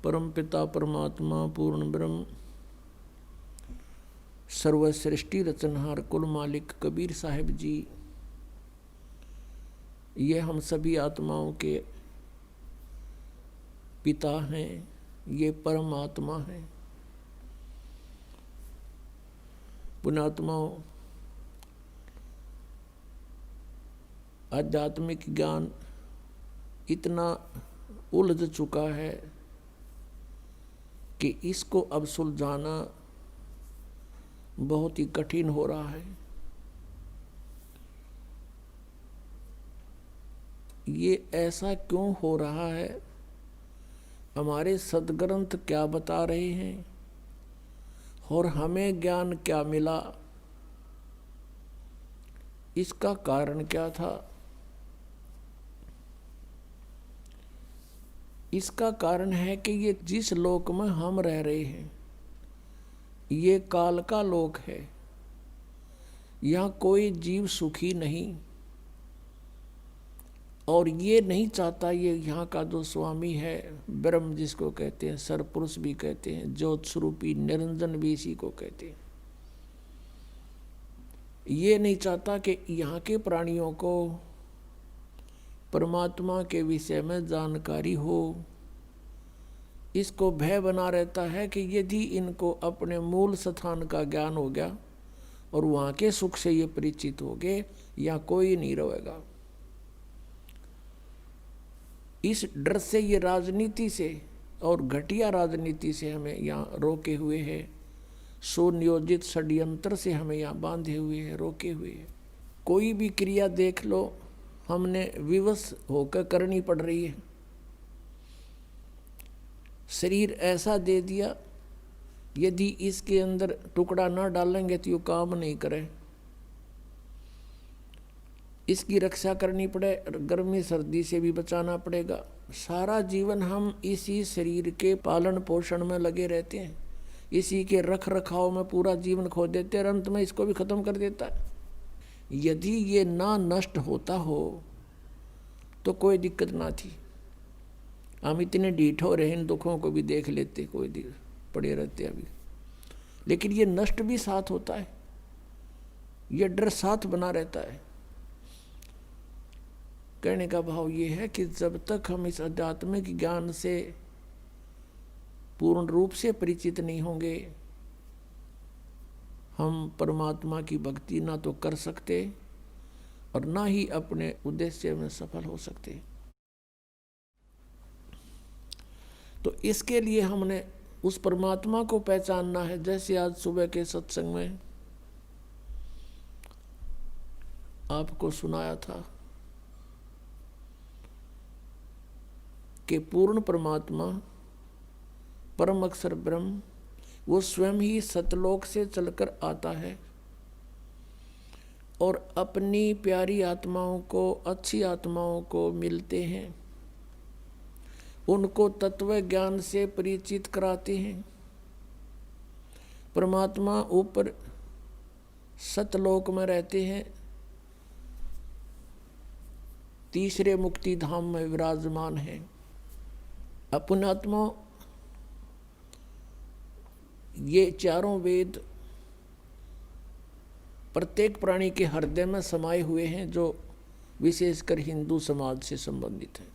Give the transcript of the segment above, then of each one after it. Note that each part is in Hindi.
परम पिता परमात्मा पूर्ण ब्रह्म सर्व सृष्टि रचनहार कुल मालिक कबीर साहिब जी, ये हम सभी आत्माओं के पिता हैं, ये परमात्मा हैं। पुण्यात्माओं, आध्यात्मिक ज्ञान इतना उलझ चुका है कि इसको अब सुलझाना बहुत ही कठिन हो रहा है। ये ऐसा क्यों हो रहा है? हमारे सद्ग्रंथ क्या बता रहे हैं और हमें ज्ञान क्या मिला? इसका कारण क्या था? इसका कारण है कि ये जिस लोक में हम रह रहे हैं, ये काल का लोक है। यहाँ कोई जीव सुखी नहीं, और ये नहीं चाहता, ये यहाँ का जो स्वामी है ब्रह्म जिसको कहते हैं, सरपुरुष भी कहते हैं, ज्योत स्वरूपी निरंजन भी इसी को कहते हैं, ये नहीं चाहता कि यहाँ के प्राणियों को परमात्मा के विषय में जानकारी हो। इसको भय बना रहता है कि यदि इनको अपने मूल स्थान का ज्ञान हो गया और वहाँ के सुख से ये परिचित हो गए, यहाँ कोई नहीं रहेगा। इस डर से ये राजनीति से और घटिया राजनीति से हमें यहाँ रोके हुए हैं, सुनियोजित षड्यंत्र से हमें यहाँ बांधे हुए हैं, रोके हुए हैं। कोई भी क्रिया देख लो, हमने विवश होकर करनी पड़ रही है। शरीर ऐसा दे दिया, यदि इसके अंदर टुकड़ा ना डालेंगे तो ये काम नहीं करे। इसकी रक्षा करनी पड़े, गर्मी सर्दी से भी बचाना पड़ेगा। सारा जीवन हम इसी शरीर के पालन पोषण में लगे रहते हैं, इसी के रख रखाव में पूरा जीवन खो देते हैं, अंत में इसको भी खत्म कर देता है। यदि ये ना नष्ट होता हो तो कोई दिक्कत ना थी। हम इतने ढीठ हो रहे, इन दुखों को भी देख लेते, कोई दिन पड़े रहते अभी। लेकिन ये नष्ट भी साथ होता है, ये डर साथ बना रहता है। कहने का भाव ये है कि जब तक हम इस आध्यात्मिक ज्ञान से पूर्ण रूप से परिचित नहीं होंगे, हम परमात्मा की भक्ति ना तो कर सकते और ना ही अपने उद्देश्य में सफल हो सकते। तो इसके लिए हमने उस परमात्मा को पहचानना है। जैसे आज सुबह के सत्संग में आपको सुनाया था कि पूर्ण परमात्मा परम अक्षर ब्रह्म वो स्वयं ही सतलोक से चलकर आता है और अपनी प्यारी आत्माओं को, अच्छी आत्माओं को मिलते हैं, उनको तत्व ज्ञान से परिचित कराते हैं। परमात्मा ऊपर सतलोक में रहते हैं, तीसरे मुक्ति धाम में विराजमान है। पुण्यात्मा, ये चारों वेद प्रत्येक प्राणी के हृदय में समाये हुए हैं, जो विशेषकर हिंदू समाज से संबंधित है।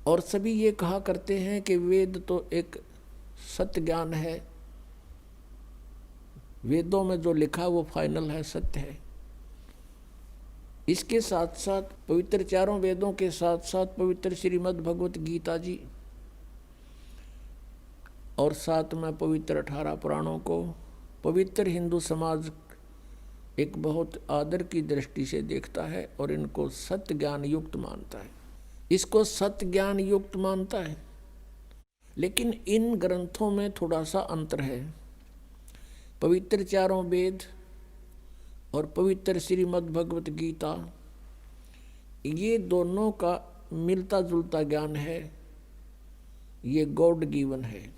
और सभी ये कहा करते हैं कि वेद तो एक सत्य ज्ञान है, वेदों में जो लिखा वो फाइनल है, सत्य है। इसके साथ साथ पवित्र चारों वेदों के साथ साथ पवित्र श्रीमद् भगवत गीता जी और साथ में पवित्र 18 पुराणों को पवित्र हिंदू समाज एक बहुत आदर की दृष्टि से देखता है और इनको सत्य ज्ञान युक्त मानता है, इसको सत्य ज्ञान युक्त मानता है। लेकिन इन ग्रंथों में थोड़ा सा अंतर है। पवित्र चारों वेद और पवित्र श्रीमद् भगवत गीता, ये दोनों का मिलता जुलता ज्ञान है, ये गॉड गिवन है।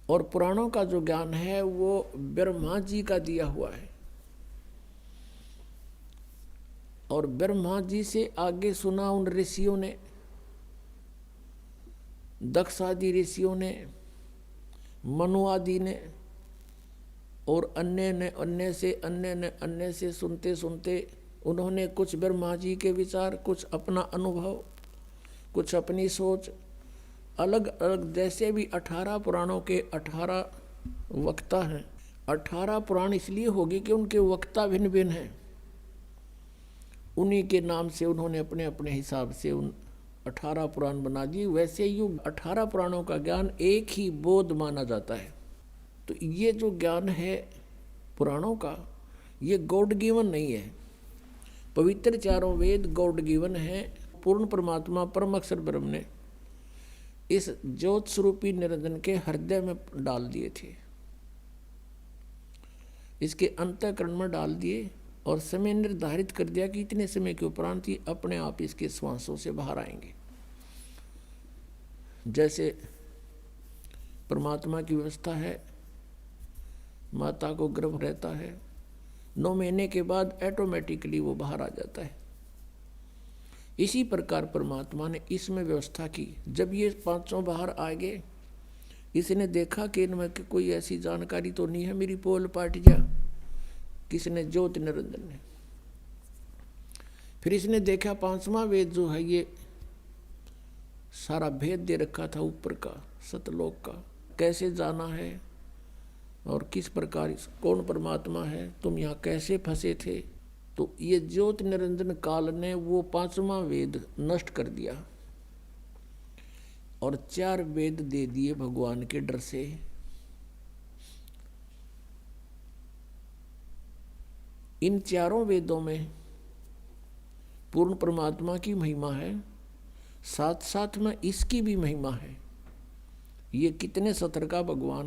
और पुराणों का जो ज्ञान है वो ब्रह्मा जी का दिया हुआ है, और ब्रह्मा जी से आगे सुना उन ऋषियों ने, दक्ष आदि ऋषियों ने, मनु आदि ने और अन्य से सुनते सुनते उन्होंने कुछ ब्रह्मा जी के विचार, कुछ अपना अनुभव, कुछ अपनी सोच, अलग अलग, जैसे भी 18 पुराणों के 18 वक्ता हैं। 18 पुराण इसलिए होगी कि उनके वक्ता भिन्न भिन्न हैं। उन्हीं के नाम से उन्होंने अपने अपने हिसाब से उन 18 पुराण बना दिए। वैसे ही 18 पुराणों का ज्ञान एक ही बोध माना जाता है। तो ये जो ज्ञान है पुराणों का, ये गॉड गिवन नहीं है। पवित्र चारों वेद गॉड गिवन है। पूर्ण परमात्मा परम अक्षर ब्रह्म ने इस ज्योत स्वरूपी निरंजन के हृदय में डाल दिए थे, इसके अंतःकरण में डाल दिए और समय निर्धारित कर दिया कि इतने समय के उपरांत ही अपने आप इसके श्वासों से बाहर आएंगे। जैसे परमात्मा की व्यवस्था है, माता को गर्भ रहता है, 9 महीने के बाद ऑटोमेटिकली वो बाहर आ जाता है। इसी प्रकार परमात्मा ने इसमें व्यवस्था की। जब ये 5 बाहर आ गए, इसने देखा कि इनमें कोई ऐसी जानकारी तो नहीं है मेरी पोल पाट जा। किसने? ज्योति निरंजन ने। फिर इसने देखा 5वां वेद जो है ये सारा भेद दे रखा था ऊपर का, सतलोक का, कैसे जाना है और किस प्रकार कौन परमात्मा है, तुम यहाँ कैसे फंसे थे। तो ये ज्योति निरंजन काल ने वो 5वां वेद नष्ट कर दिया और 4 वेद दे दिए भगवान के डर से। इन 4 वेदों में पूर्ण परमात्मा की महिमा है, साथ साथ में इसकी भी महिमा है। ये कितने सतर का भगवान